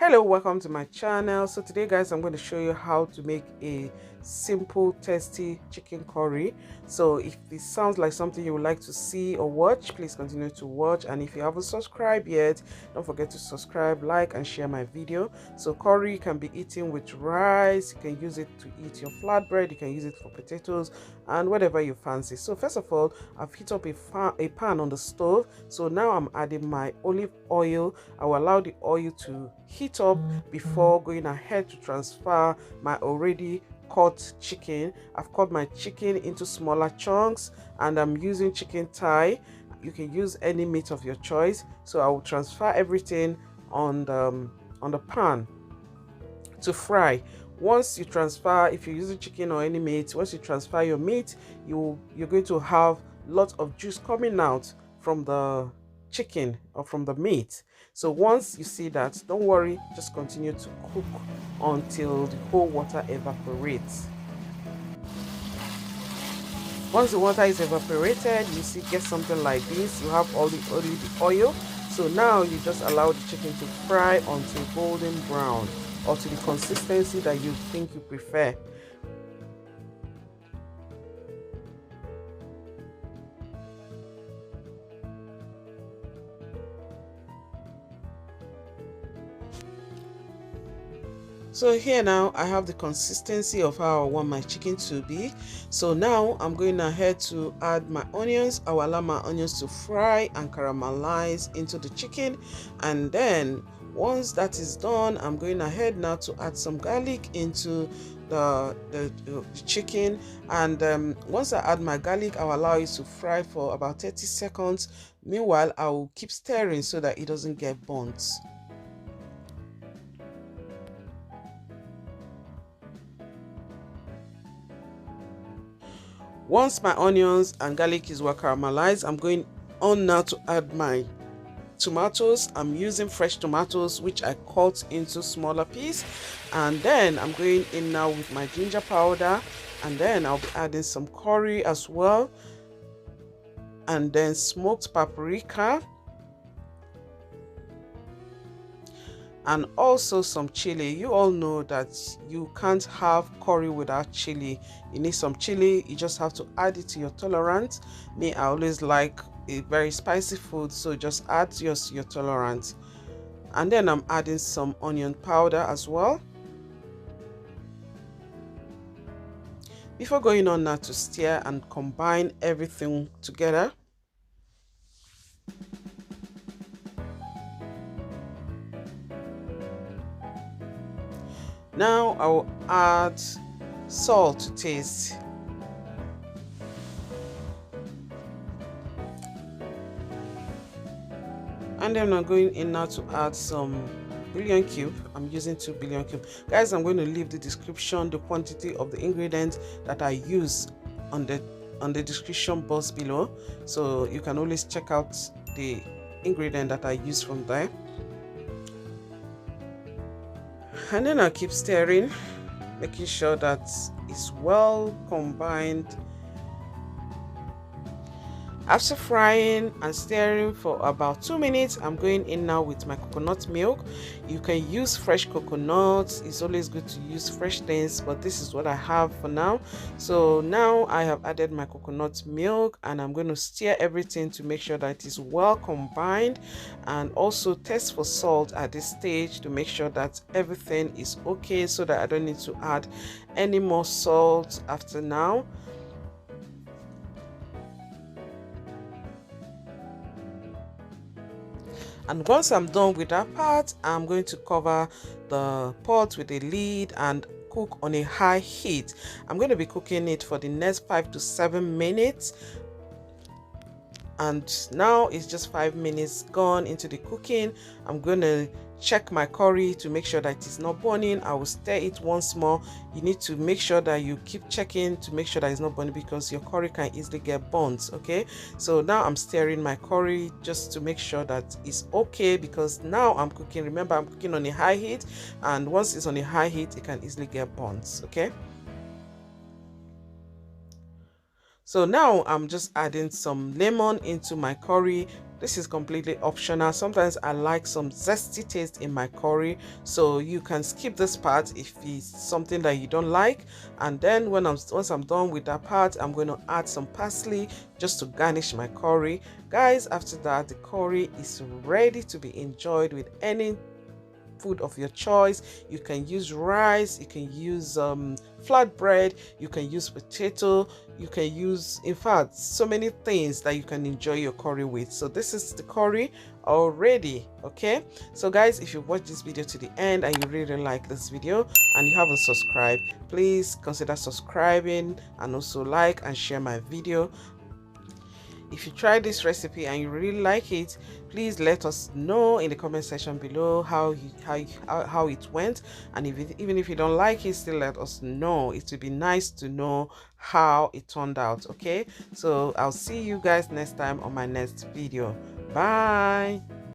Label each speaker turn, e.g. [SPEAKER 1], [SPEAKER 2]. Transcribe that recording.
[SPEAKER 1] Hello, welcome to my channel. So today guys, I'm going to show you how to make a simple tasty chicken curry. So if this sounds like something you would like to see or watch, please continue to watch, and if you haven't subscribed yet, don't forget to subscribe, like and share my video. So curry can be eaten with rice, you can use it to eat your flatbread, you can use it for potatoes and whatever you fancy. So first of all, I've heated up a pan on the stove. So now I'm adding my olive oil. I will allow the oil to heat up before going ahead to transfer my already cut chicken. I've cut my chicken into smaller chunks and I'm using chicken thigh. You can use any meat of your choice. So I will transfer everything on the pan to fry. Once you transfer, if you're using chicken or any meat, once you transfer your meat, you're going to have lots of juice coming out from the chicken or from the meat. So once you see that, don't worry, just continue to cook until the whole water evaporates. Once the water is evaporated, you see get something like this. You have all the oil. So now you just allow the chicken to fry until golden brown, or to the consistency that you think you prefer. So here now I have the consistency of how I want my chicken to be. So now I'm going ahead to add my onions. I will allow my onions to fry and caramelize into the chicken, and then once that is done, I'm going ahead now to add some garlic into the chicken, and once I add my garlic, I'll allow it to fry for about 30 seconds. Meanwhile, I will keep stirring so that it doesn't get burnt. Once my onions and garlic is well caramelized, I'm going on now to add my tomatoes. I'm using fresh tomatoes which I cut into smaller pieces, and then I'm going in now with my ginger powder, and then I'll be adding some curry as well, and then smoked paprika, and also some chili. You all know that you can't have curry without chili. You need some chili. You just have to add it to your tolerance. Me, I always like a very spicy food, so just add your tolerance. And then I'm adding some onion powder as well. Before going on now to stir and combine everything together. Now I will add salt to taste. And then I'm going in now to add some bouillon cube. I'm using 2 bouillon cube. Guys, I'm going to leave the description, the quantity of the ingredients that I use on the description box below. So you can always check out the ingredient that I use from there. And then I'll keep stirring, making sure that it's well combined. After frying and stirring for about 2 minutes, I'm going in now with my coconut milk. You can use fresh coconuts. It's always good to use fresh things, but this is what I have for now. So now I have added my coconut milk, and I'm going to stir everything to make sure that it is well combined, and also test for salt at this stage to make sure that everything is okay, so that I don't need to add any more salt after now. And once I'm done with that part, I'm going to cover the pot with a lid and cook on a high heat. I'm going to be cooking it for the next 5 to 7 minutes. And now it's just 5 minutes gone into the cooking. I'm going to check my curry to make sure that it's not burning. I will stir it once more. You need to make sure that you keep checking to make sure that it's not burning, because your curry can easily get burnt. Okay, so now I'm stirring my curry just to make sure that it's okay, because now I'm cooking, remember I'm cooking on a high heat, and once it's on a high heat it can easily get burnt. Okay, so now I'm just adding some lemon into my curry. This is completely optional. Sometimes I like some zesty taste in my curry, so you can skip this part if it's something that you don't like. And then once I'm done with that part, I'm going to add some parsley just to garnish my curry. Guys, after that, the curry is ready to be enjoyed with any food of your choice. You can use rice, you can use flatbread, you can use potato, you can use, in fact, so many things that you can enjoy your curry with. So this is the curry already. Okay, so guys, if you watch this video to the end and you really like this video and you haven't subscribed, please consider subscribing and also like and share my video. If you try this recipe and you really like it, please let us know in the comment section below how it went. And even if you don't like it, still let us know. It would be nice to know how it turned out. Okay, so I'll see you guys next time on my next video. Bye.